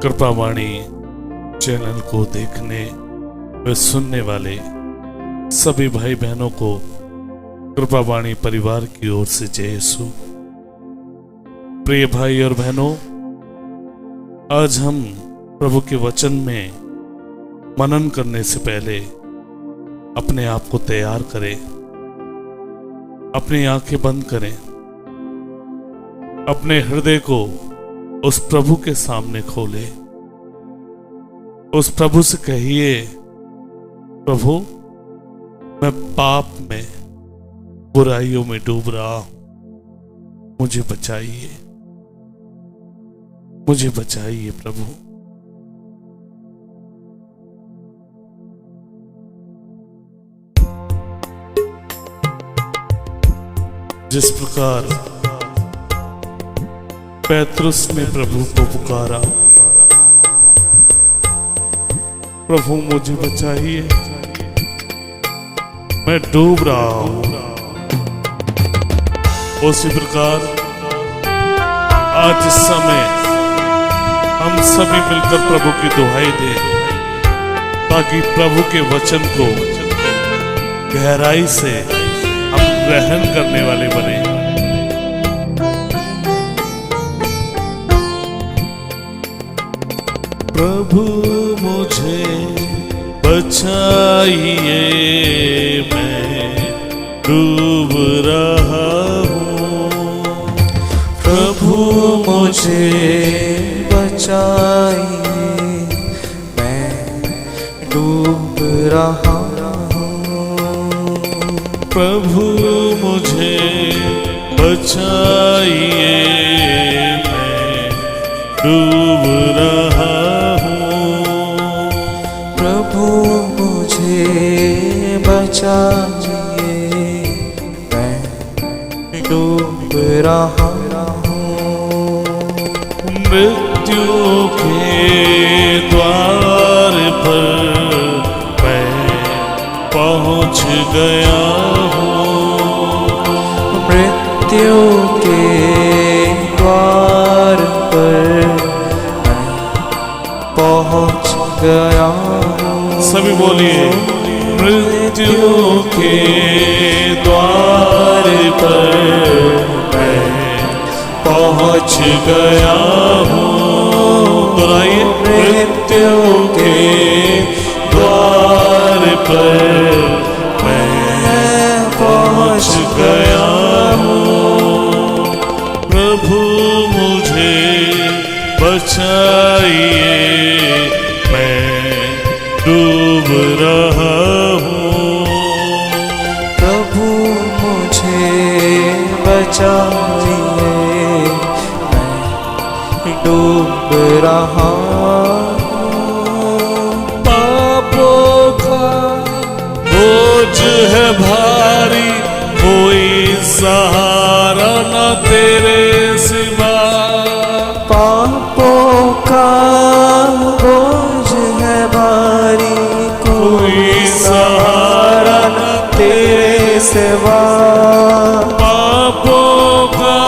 कृपावाणी channel को देखने व सुनने वाले सभी भाई बहनों को कृपावाणी परिवार की ओर से जय यीशु। प्रिय भाई और बहनों, आज हम प्रभु के वचन में मनन करने से पहले अपने आप को तैयार करें, अपनी आंखें बंद करें, अपने हृदय को उस प्रभु के सामने खोले। उस प्रभु से कहिए, प्रभु मैं पाप में, बुराइयों में डूब रहा हूं, मुझे बचाइए, मुझे बचाइए प्रभु। जिस प्रकार पेतरुस ने प्रभु को पुकारा, प्रभु मुझे बचाइए, मैं डूब रहा हूं, उसी प्रकार आज इस समय हम सभी मिलकर प्रभु की दुहाई दें, ताकि प्रभु के वचन को गहराई से हम ग्रहण करने वाले बने। प्रभु मुझे बचाइए, मैं डूब रहा हूँ। प्रभु मुझे बचाइए, मैं डूब रहा हूँ। प्रभु मुझे बचाइए, मैं डूब रहा हूँ। प्रभु मुझे बचाइए, मैं डूब रहा हूँ। मृत्यु के द्वार पर मैं पहुँच गया हूँ। मृत्यु के द्वार पर मैं पहुँच गया हूँ। सभी बोलिए, मृत्यु के द्वार पर मैं पहुँच गया हूँ। दोहराइए, मृत्यु के द्वार पर मैं पहुँच गया हूँ। प्रभु मुझे बचाइए, मैं डूब रहा हूँ। प्रभु मुझे बचाइए, मैं डूब रहा हूँ। पापों का बोझ है भारी, कोई सहारा न तेरे सिवा। पापों का बोझ है भारी, कोई सहारा न तेरे सिवा। पापों का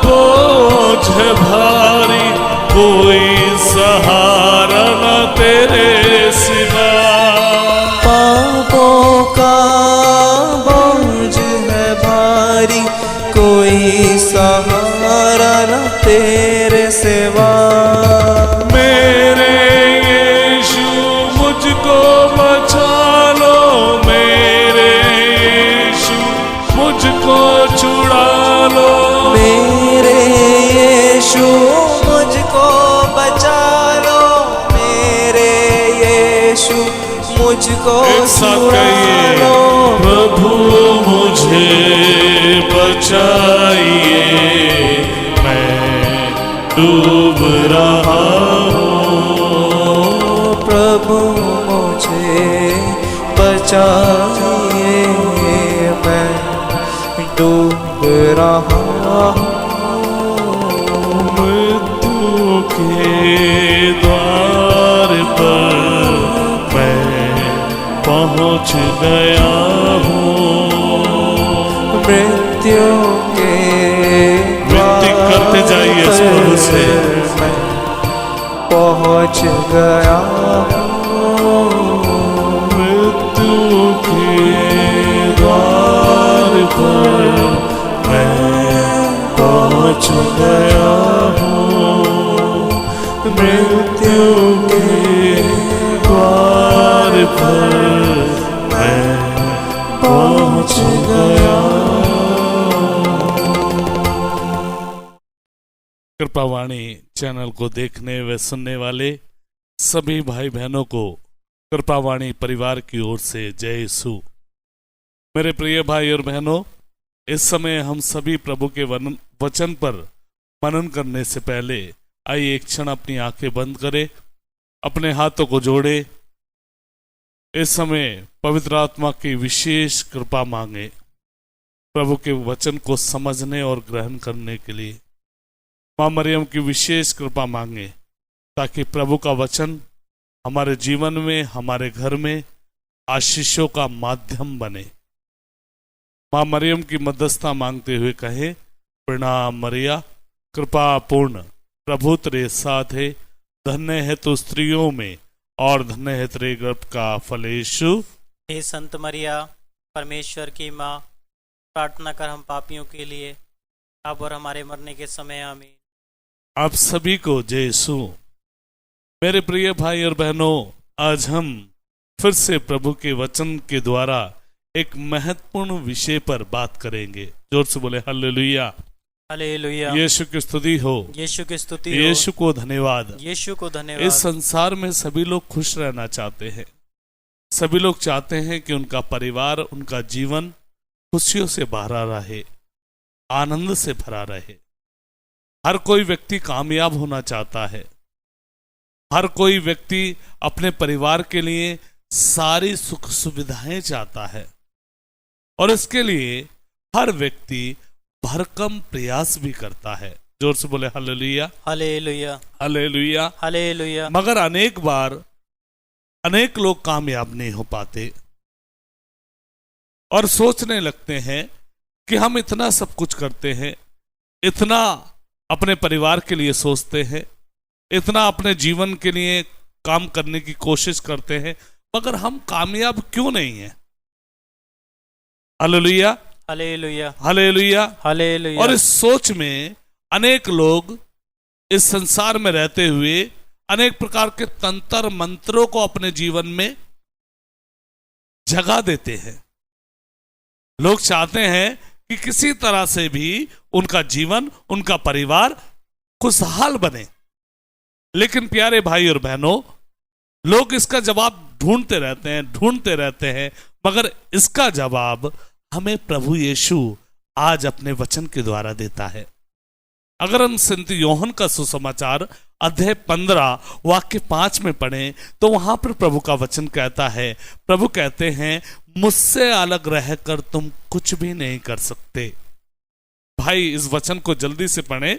बोझ है भारी, कोई सहारा न तेरे सिवा। पापों का बोझ है भारी, कोई सहारा न तेरे सिवा। मेरे यीशु मुझको बचा लो, मेरे यीशु मुझको छुड़ा लो। मेरे यीशु मुझको बचा लो, मेरे यीशु मुझको छुड़ा लो। प्रभु मुझे बचाइए, मैं डूब रहा हूँ। प्रभु मुझे बचाइए, मैं डूब रहा हूँ। मृत्यु के द्वार पर मैं पहुँच गया हूँ। मृत्यु के विनती करते जाइए इस प्रभु से, पहुँच गया हूँ, मृत्यु के द्वार पर मैं पहुँच गया हूँ, मृत्यु के द्वार पर मैं पहुँच गया। कृपावाणी चैनल को देखने व सुनने वाले सभी भाई बहनों को कृपावाणी परिवार की ओर से जय यीशु। मेरे प्रिय भाई और बहनों, इस समय हम सभी प्रभु के वचन पर मनन करने से पहले आइए एक क्षण अपनी आंखें बंद करें, अपने हाथों को जोड़े। इस समय पवित्र आत्मा की विशेष कृपा मांगे प्रभु के वचन को समझने और ग्रहण करने के लिए। माँ मरियम की विशेष कृपा मांगे ताकि प्रभु का वचन हमारे जीवन में, हमारे घर में आशीषों का माध्यम बने। माँ मरियम की मध्यस्थता मांगते हुए कहे, प्रणाम मरिया, कृपा पूर्ण, प्रभु तेरे साथ है, धन्य है तू स्त्रियों में और धन्य है तेरे गर्भ का फल यीशु। हे संत मरिया, परमेश्वर की माँ, प्रार्थना कर हम पापियों के लिए, अब और हमारे मरने के समय आमीन। आप सभी को जय यीशु। मेरे प्रिय भाई और बहनों, आज हम फिर से प्रभु के वचन के द्वारा एक महत्वपूर्ण विषय पर बात करेंगे। जोर से बोले हालेलुया। हालेलुया। यीशु की स्तुति हो, यीशु की स्तुति हो, यीशु को धन्यवाद। यीशु को धन्यवाद। इस संसार में सभी लोग खुश रहना चाहते हैं। सभी लोग चाहते हैं कि उनका परिवार, उनका जीवन खुशियों से भरा रहे, आनंद से भरा रहे। हर कोई व्यक्ति कामयाब होना चाहता है। हर कोई व्यक्ति अपने परिवार के लिए सारी सुख सुविधाएं चाहता है और इसके लिए हर व्यक्ति भरकम प्रयास भी करता है। जोर से बोले हालेलुया। हालेलुया। हालेलुया। हालेलुया। मगर अनेक बार अनेक लोग कामयाब नहीं हो पाते और सोचने लगते हैं कि हम इतना सब कुछ करते हैं, इतना अपने परिवार के लिए सोचते हैं, इतना अपने जीवन के लिए काम करने की कोशिश करते हैं, मगर हम कामयाब क्यों नहीं हैं? हालेलुया। हालेलुया। हालेलुया। हालेलुया। और इस सोच में अनेक लोग इस संसार में रहते हुए अनेक प्रकार के तंत्र मंत्रों को अपने जीवन में जगा देते हैं। लोग चाहते हैं कि किसी तरह से भी उनका जीवन, उनका परिवार खुशहाल बने। लेकिन प्यारे भाई और बहनों, लोग इसका जवाब ढूंढते रहते हैं, मगर इसका जवाब हमें प्रभु यीशु आज अपने वचन के द्वारा देता है। अगर हम संत योहन का सुसमाचार अध्याय 15 वाक्य 5 में पढ़ें तो वहां पर प्रभु का वचन कहता है, प्रभु कहते हैं, मुझसे अलग रहकर तुम कुछ भी नहीं कर सकते। भाई इस वचन को जल्दी से पढ़ें।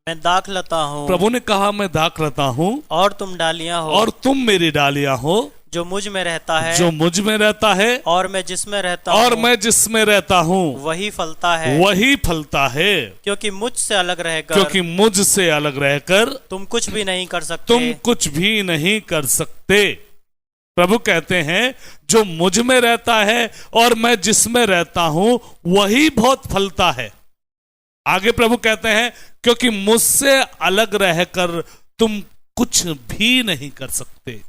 मैं दाखलता हूँ, प्रभु ने कहा मैं दाखलता हूँ और तुम डालियां हो, और तुम मेरी डालियां हो, जो मुझ में रहता है, जो मुझ में रहता है, और मैं जिसमें रहता और हूँ, मैं जिसमें रहता हूँ, वही फलता है, वही फलता है। क्योंकि मुझसे अलग रहकर, क्योंकि मुझसे अलग रहकर तुम कुछ भी नहीं कर सकते। तुम कुछ भी नहीं कर सकते। प्रभु कहते हैं जो मुझ में रहता है और मैं जिसमें रहता हूं वही बहुत फलता है। आगे प्रभु कहते हैं क्योंकि मुझसे अलग रहकर तुम कुछ भी नहीं कर सकते।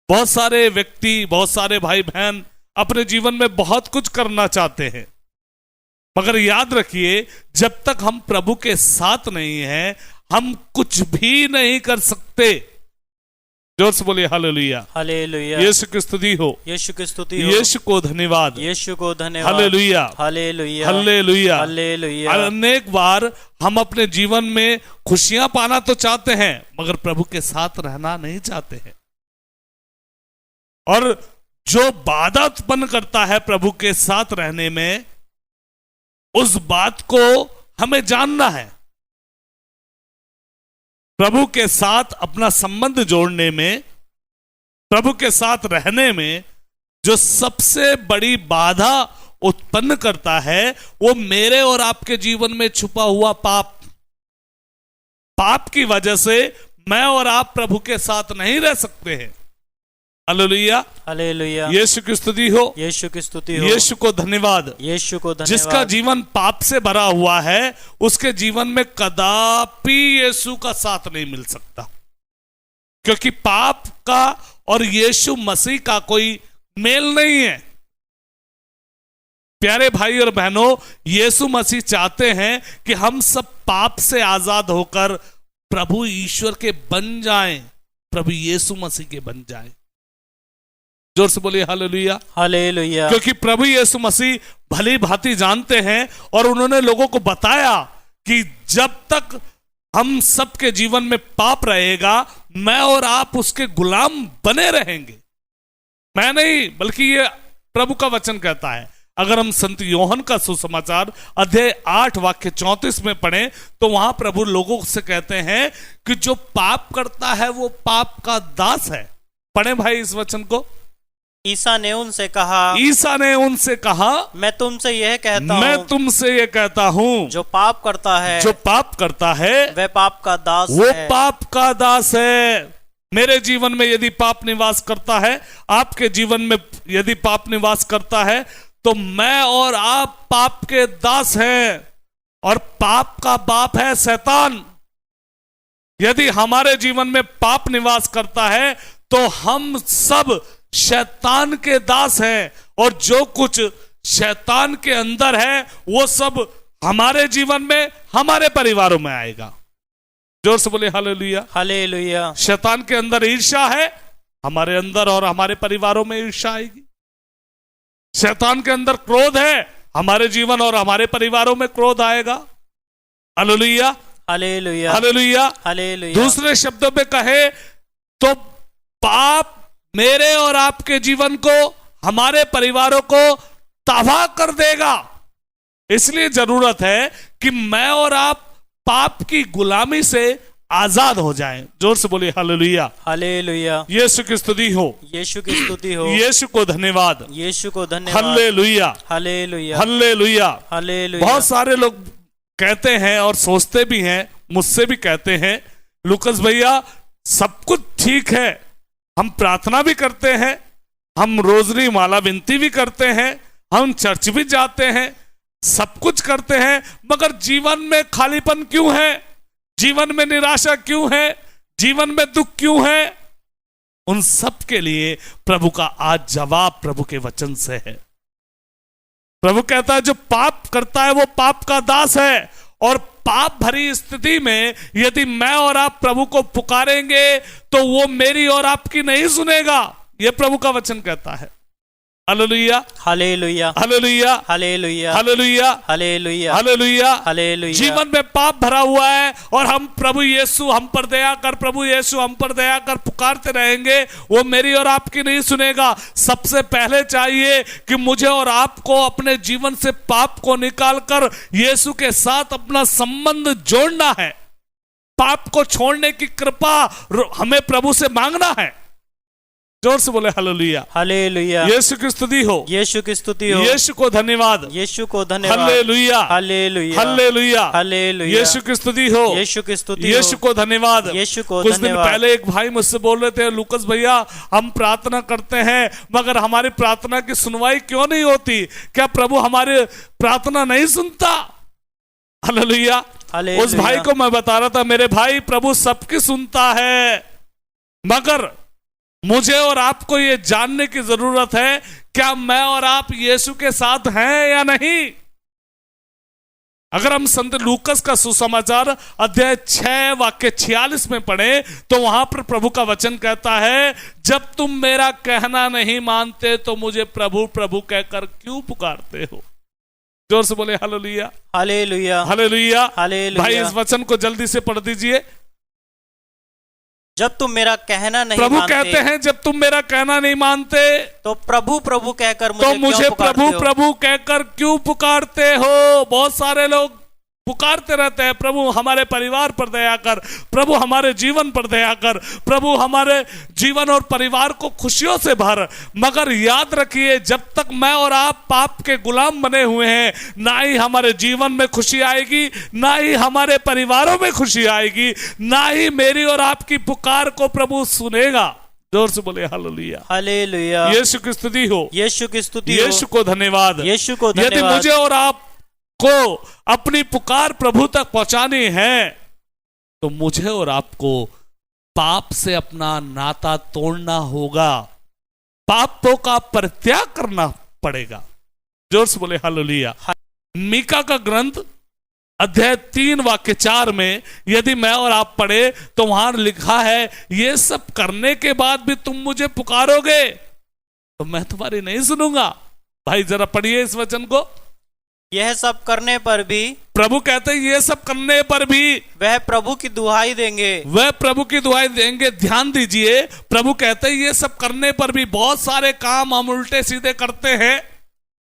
बहुत सारे व्यक्ति, बहुत सारे भाई बहन अपने जीवन में बहुत कुछ करना चाहते हैं, मगर याद रखिए जब तक हम प्रभु के साथ नहीं हैं हम कुछ भी नहीं कर सकते। जोर से बोलिए हालेलुया। हालेलुया। यीशु की स्तुति हो, यीशु की स्तुति हो, यीशु को धन्यवाद, यीशु को धन्यवाद। हालेलुया। हालेलुया। हालेलुया। हालेलुया। अनेक बार हम अपने जीवन में खुशियां पाना तो चाहते हैं मगर प्रभु के साथ रहना नहीं चाहते हैं, और जो बाधा उत्पन्न करता है प्रभु के साथ रहने में, उस बात को हमें जानना है। प्रभु के साथ अपना संबंध जोड़ने में, प्रभु के साथ रहने में जो सबसे बड़ी बाधा उत्पन्न करता है वो मेरे और आपके जीवन में छुपा हुआ पाप। पाप की वजह से मैं और आप प्रभु के साथ नहीं रह सकते हैं। हालेलुया, हालेलुया, यीशु की स्तुति हो, यीशु की स्तुति हो, यीशु को धन्यवाद। यीशु को धन्यवाद। जिसका जीवन पाप से भरा हुआ है उसके जीवन में कदापि यीशु का साथ नहीं मिल सकता, क्योंकि पाप का और यीशु मसीह का कोई मेल नहीं है। प्यारे भाई और बहनों, यीशु मसीह चाहते हैं कि हम सब पाप से आजाद होकर प्रभु ईश्वर के बन जाएं, प्रभु यीशु मसीह के बन जाएं। जोर से बोलिए हालेलुया, हालेलुया। क्योंकि प्रभु यीशु मसीह भली भांति जानते हैं और उन्होंने लोगों को बताया कि जब तक हम सबके जीवन में पाप रहेगा, मैं और आप उसके गुलाम बने रहेंगे। मैं नहीं, बल्कि ये प्रभु का वचन कहता है। अगर हम संत योहन का सुसमाचार अध्याय 8 वाक्य 34 में पढ़ें तो वहां प्रभु लोगों से कहते हैं कि जो पाप करता है वो पाप का दास है। पढ़ें भाई इस वचन को। ईसा ने उनसे कहा, ईसा ने उनसे कहा, मैं तुमसे यह कहता हूँ, मैं तुमसे ये कहता हूं, जो पाप करता है, जो पाप करता है वह पाप का दास वो है। पाप का दास है। मेरे जीवन में यदि पाप निवास करता है, आपके जीवन में यदि पाप निवास करता है, तो मैं और आप पाप के दास हैं और पाप का बाप है शैतान। यदि हमारे जीवन में पाप निवास करता है तो हम सब शैतान के दास हैं, और जो कुछ शैतान के अंदर है वो सब हमारे जीवन में, हमारे परिवारों में आएगा। जोर से बोले हालेलुया, हालेलुया। शैतान के अंदर ईर्ष्या है, हमारे अंदर और हमारे परिवारों में ईर्ष्या आएगी। शैतान के अंदर क्रोध है, हमारे जीवन और हमारे परिवारों में क्रोध आएगा। Hallelujah, hallelujah, hallelujah, hallelujah. दूसरे शब्दों में कहे तो पाप मेरे और आपके जीवन को, हमारे परिवारों को तबाह कर देगा। इसलिए जरूरत है कि मैं और आप पाप की गुलामी से आजाद हो जाएं। जोर से बोलिए हालेलुया, हालेलुया। यीशु की स्तुति हो, यीशु की स्तुति हो, यीशु को धन्यवाद, यीशु को धन्यवाद। Hallelujah, hallelujah, hallelujah, hallelujah. बहुत सारे लोग कहते हैं और सोचते भी हैं, मुझसे भी कहते हैं, लुकस भैया सब कुछ ठीक है, हम प्रार्थना भी करते हैं, हम रोजरी माला विनती भी करते हैं, हम चर्च भी जाते हैं, सब कुछ करते हैं, मगर जीवन में खालीपन क्यों है? जीवन में निराशा क्यों है? जीवन में दुख क्यों है? उन सब के लिए प्रभु का आज जवाब प्रभु के वचन से है। प्रभु कहता है जो पाप करता है वो पाप का दास है, और पाप भरी स्थिति में यदि मैं और आप प्रभु को पुकारेंगे तो वो मेरी और आपकी नहीं सुनेगा। यह प्रभु का वचन कहता है। Hallelujah, hallelujah, hallelujah, hallelujah, hallelujah, hallelujah, hallelujah, hallelujah. जीवन में पाप भरा हुआ है और हम प्रभु यीशु हम पर दया कर, प्रभु यीशु हम पर दया कर पुकारते रहेंगे, वो मेरी और आपकी नहीं सुनेगा। सबसे पहले चाहिए कि मुझे और आपको अपने जीवन से पाप को निकालकर यीशु के साथ अपना संबंध जोड़ना है। पाप को छोड़ने की कृपा हमें प्रभु से मांगना है। जोर से बोले हालेलुया, हालेलुया। यीशु की स्तुति हो, यीशु की स्तुति हो, यीशु को धन्यवाद, यीशु को धन्यवाद। Hallelujah, hallelujah, hallelujah, hallelujah. Yeshu की स्तुति हो, यीशु की स्तुति हो, यीशु को धन्यवाद। यीशु को कुछ दिन धन्यवाद। पहले एक भाई मुझसे बोल रहे थे, लुकस भैया हम प्रार्थना करते हैं मगर हमारी प्रार्थना की सुनवाई क्यों नहीं होती? क्या प्रभु हमारी प्रार्थना नहीं सुनता? हालेलुया। उस भाई को मैं बता रहा था, मेरे भाई प्रभु सबकी सुनता है, मगर मुझे और आपको ये जानने की जरूरत है क्या मैं और आप यीशु के साथ हैं या नहीं। अगर हम संत लूकस का सुसमाचार अध्याय 6 वाक्य 46 में पढ़े तो वहां पर प्रभु का वचन कहता है, जब तुम मेरा कहना नहीं मानते तो मुझे प्रभु प्रभु कहकर क्यों पुकारते हो? जोर से बोले हालेलुया, हालेलुया, हालेलुया, हालेलुया। भाई इस वचन को जल्दी से पढ़ दीजिए। जब तुम मेरा कहना नहीं प्रभु मानते, कहते हैं जब तुम मेरा कहना नहीं मानते तो प्रभु प्रभु कहकर तो मुझे क्यों प्रभु पुकारते हो? प्रभु कहकर क्यों पुकारते हो? बहुत सारे लोग पुकारते रहते हैं, प्रभु हमारे परिवार पर दया कर, प्रभु हमारे जीवन पर दया कर, प्रभु हमारे जीवन और परिवार को खुशियों से भर। मगर याद रखिए, जब तक मैं और आप पाप के गुलाम बने हुए हैं, ना ही हमारे जीवन में खुशी आएगी, ना ही हमारे परिवारों में खुशी आएगी, ना ही मेरी और आपकी पुकार को प्रभु सुनेगा। जोर से बोले हालेलुया, हालेलुया। यीशु की स्तुति हो, यीशु की स्तुति हो, यीशु को धन्यवाद। यीशु को यदि धन्यवाद। मुझे और आप को अपनी पुकार प्रभु तक पहुंचानी है, तो मुझे और आपको पाप से अपना नाता तोड़ना होगा, पापों का परित्याग करना पड़ेगा। जोर से बोले हालेलुया। मीका का ग्रंथ अध्याय 3 वाक्य 4 में यदि मैं और आप पढ़े तो वहां लिखा है, ये सब करने के बाद भी तुम मुझे पुकारोगे तो मैं तुम्हारी नहीं सुनूंगा। भाई जरा पढ़िए इस वचन को। यह सब करने पर भी, प्रभु कहते हैं ये सब करने पर भी वह प्रभु की दुहाई देंगे, वह प्रभु की दुहाई देंगे। ध्यान दीजिए, प्रभु कहते हैं ये सब करने पर भी, बहुत सारे काम हम उल्टे सीधे करते हैं,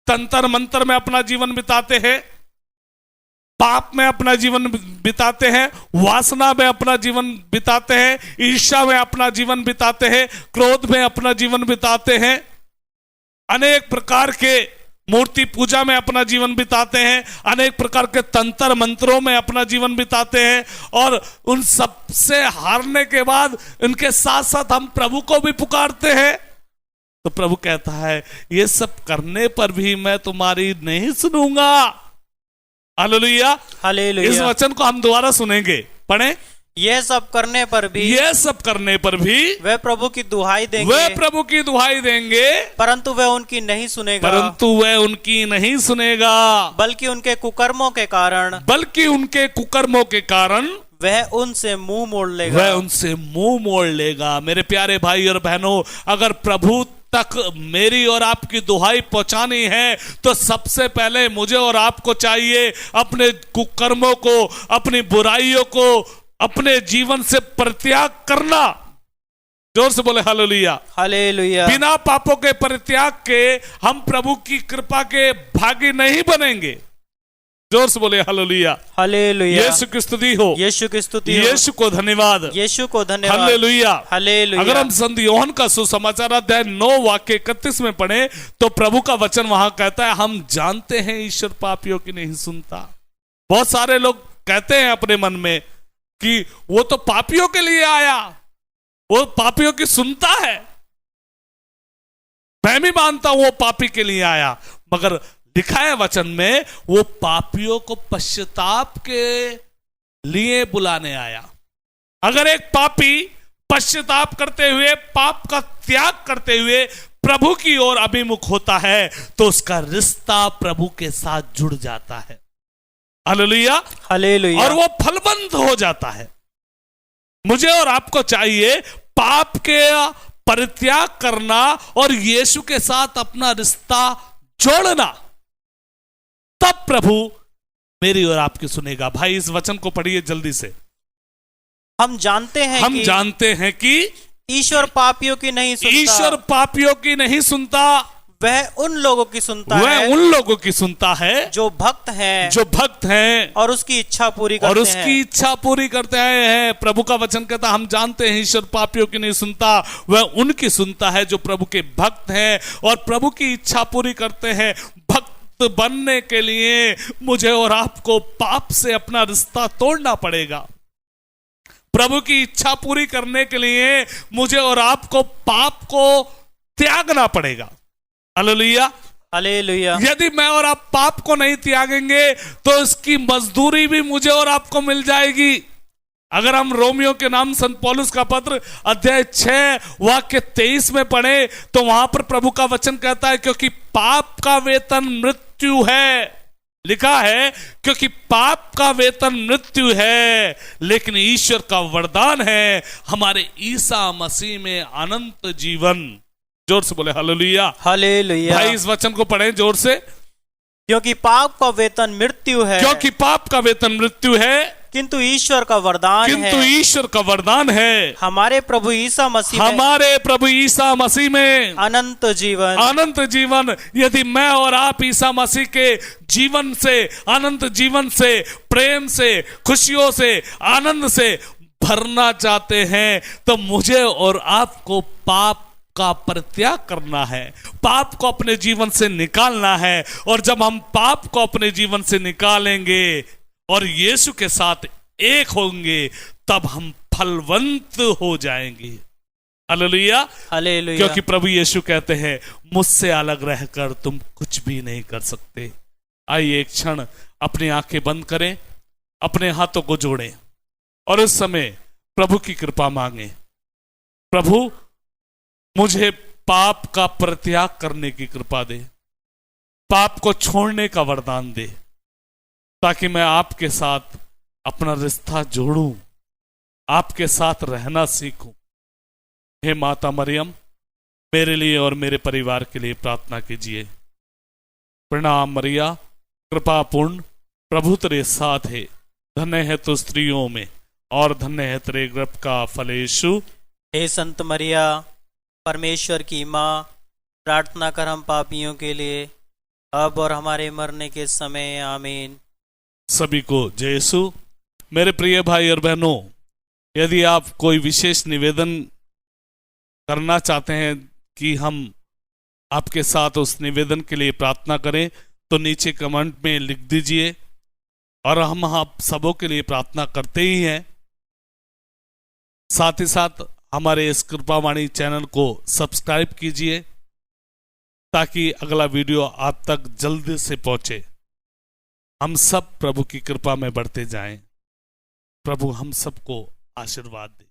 तंत्र मंत्र में अपना जीवन बिताते हैं, पाप में अपना जीवन बिताते हैं, वासना में अपना जीवन बिताते हैं, ईर्ष्या में अपना जीवन बिताते हैं, क्रोध में अपना जीवन बिताते हैं, अनेक प्रकार के मूर्ति पूजा में अपना जीवन बिताते हैं, अनेक प्रकार के तंत्र मंत्रों में अपना जीवन बिताते हैं, और उन सब से हारने के बाद इनके साथ साथ हम प्रभु को भी पुकारते हैं। तो प्रभु कहता है ये सब करने पर भी मैं तुम्हारी नहीं सुनूंगा। Hallelujah, hallelujah. इस वचन को हम दोबारा सुनेंगे, पढ़ें। यह सब करने पर भी, यह सब करने पर भी वह प्रभु की दुहाई देंगे, वह प्रभु की दुहाई देंगे, परंतु वह उनकी नहीं सुनेगा, परंतु वह उनकी नहीं सुनेगा, बल्कि उनके कुकर्मों के कारण, बल्कि उनके कुकर्मों के कारण वह उनसे मुंह मोड़ लेगा, वह उनसे मुंह मोड़ लेगा। मेरे प्यारे भाई और बहनों, अगर प्रभु तक मेरी और आपकी दुहाई पहुंचानी है तो सबसे पहले मुझे और आपको चाहिए अपने कुकर्मों को, अपनी बुराइयों को अपने जीवन से परित्याग करना। जोर से बोले हालेलुया, हालेलुया। बिना पापों के परित्याग के हम प्रभु की कृपा के भागी नहीं बनेंगे। जोर से बोले हालेलुया, हालेलुया। यीशु की स्तुति हो, यीशु की स्तुति हो, यीशु को धन्यवाद, यीशु को धन्यवाद, हालेलुया, हालेलुया। अगर हम संत योहन का सुसमाचार अध्याय 9 वाक्य 31 में पढ़े तो प्रभु का वचन वहां कहता है, हम जानते हैं ईश्वर पापियों की नहीं सुनता। बहुत सारे लोग कहते हैं अपने मन में कि वो तो पापियों के लिए आया, वो पापियों की सुनता है। मैं भी मानता हूं वो पापी के लिए आया, मगर लिखा है वचन में वो पापियों को पश्चाताप के लिए बुलाने आया। अगर एक पापी पश्चाताप करते हुए, पाप का त्याग करते हुए प्रभु की ओर अभिमुख होता है तो उसका रिश्ता प्रभु के साथ जुड़ जाता है। Hallelujah, hallelujah. और वो फलवंत हो जाता है। मुझे और आपको चाहिए पाप के परित्याग करना और यीशु के साथ अपना रिश्ता जोड़ना, तब प्रभु मेरी और आपकी सुनेगा। भाई इस वचन को पढ़िए जल्दी से। हम जानते हैं कि ईश्वर पापियों की नहीं सुनता, ईश्वर पापियों की नहीं सुनता, वह उन लोगों की सुनता है, वह उन लोगों की सुनता है जो भक्त हैं, जो भक्त हैं और उसकी इच्छा पूरी करते और हैं, उसकी इच्छा पूरी करते हैं। प्रभु का वचन कहता है, हम जानते हैं ईश्वर पापियों की नहीं सुनता, वह उनकी सुनता है जो प्रभु के भक्त हैं और प्रभु की इच्छा पूरी करते हैं। भक्त बनने के लिए मुझे और आपको पाप से अपना रिश्ता तोड़ना पड़ेगा। प्रभु की इच्छा पूरी करने के लिए मुझे और आपको पाप को त्यागना पड़ेगा। Hallelujah, hallelujah. यदि मैं और आप पाप को नहीं त्यागेंगे तो इसकी मजदूरी भी मुझे और आपको मिल जाएगी। अगर हम रोमियो के नाम संत पौलुस का पत्र अध्याय 6 वाक्य 23 में पढ़े तो वहां पर प्रभु का वचन कहता है, क्योंकि पाप का वेतन मृत्यु है। लिखा है, क्योंकि पाप का वेतन मृत्यु है, लेकिन ईश्वर का वरदान है हमारे ईसा मसीह में अनंत जीवन। जोर से बोले हालेलुया, हालेलुया। भाई इस वचन को पढ़ें जोर से। क्योंकि पाप का वेतन मृत्यु है, क्योंकि पाप का वेतन मृत्यु है, किंतु ईश्वर का वरदान किंतु है ईश्वर का वरदान है हमारे प्रभु ईसा मसीह में हमारे प्रभु ईसा मसीह में अनंत जीवन। अनंत जीवन। यदि मैं और आप ईसा मसीह के जीवन से, अनंत जीवन से, प्रेम से, खुशियों से, आनंद से भरना चाहते हैं तो मुझे और आपको पाप का परित्याग करना है, पाप को अपने जीवन से निकालना है। और जब हम पाप को अपने जीवन से निकालेंगे और यीशु के साथ एक होंगे तब हम फलवंत हो जाएंगे। Hallelujah, hallelujah. क्योंकि प्रभु यीशु कहते हैं मुझसे अलग रहकर तुम कुछ भी नहीं कर सकते। आइए एक क्षण अपनी आंखें बंद करें, अपने हाथों को जोड़ें और इस समय प्रभु की कृपा मांगे। प्रभु मुझे पाप का परित्याग करने की कृपा दे, पाप को छोड़ने का वरदान दे, ताकि मैं आपके साथ अपना रिश्ता जोड़ूं, आपके साथ रहना सीखूं। हे माता मरियम, मेरे लिए और मेरे परिवार के लिए प्रार्थना कीजिए। प्रणाम मरिया, कृपापूर्ण, प्रभु तेरे साथ है, धन्य है तो स्त्रियों में और धन्य है तेरे गर्भ का फल यीशु। हे संत मरिया, परमेश्वर की माँ, प्रार्थना कर हम पापियों के लिए अब और हमारे मरने के समय। आमीन। सभी को जय यीशु। मेरे प्रिय भाई और बहनों, यदि आप कोई विशेष निवेदन करना चाहते हैं कि हम आपके साथ उस निवेदन के लिए प्रार्थना करें तो नीचे कमेंट में लिख दीजिए और हम आप सबों के लिए प्रार्थना करते ही हैं। साथ ही साथ हमारे इस कृपावाणी चैनल को सब्सक्राइब कीजिए ताकि अगला वीडियो आप तक जल्द से पहुंचे। हम सब प्रभु की कृपा में बढ़ते जाएं। प्रभु हम सबको आशीर्वाद दे।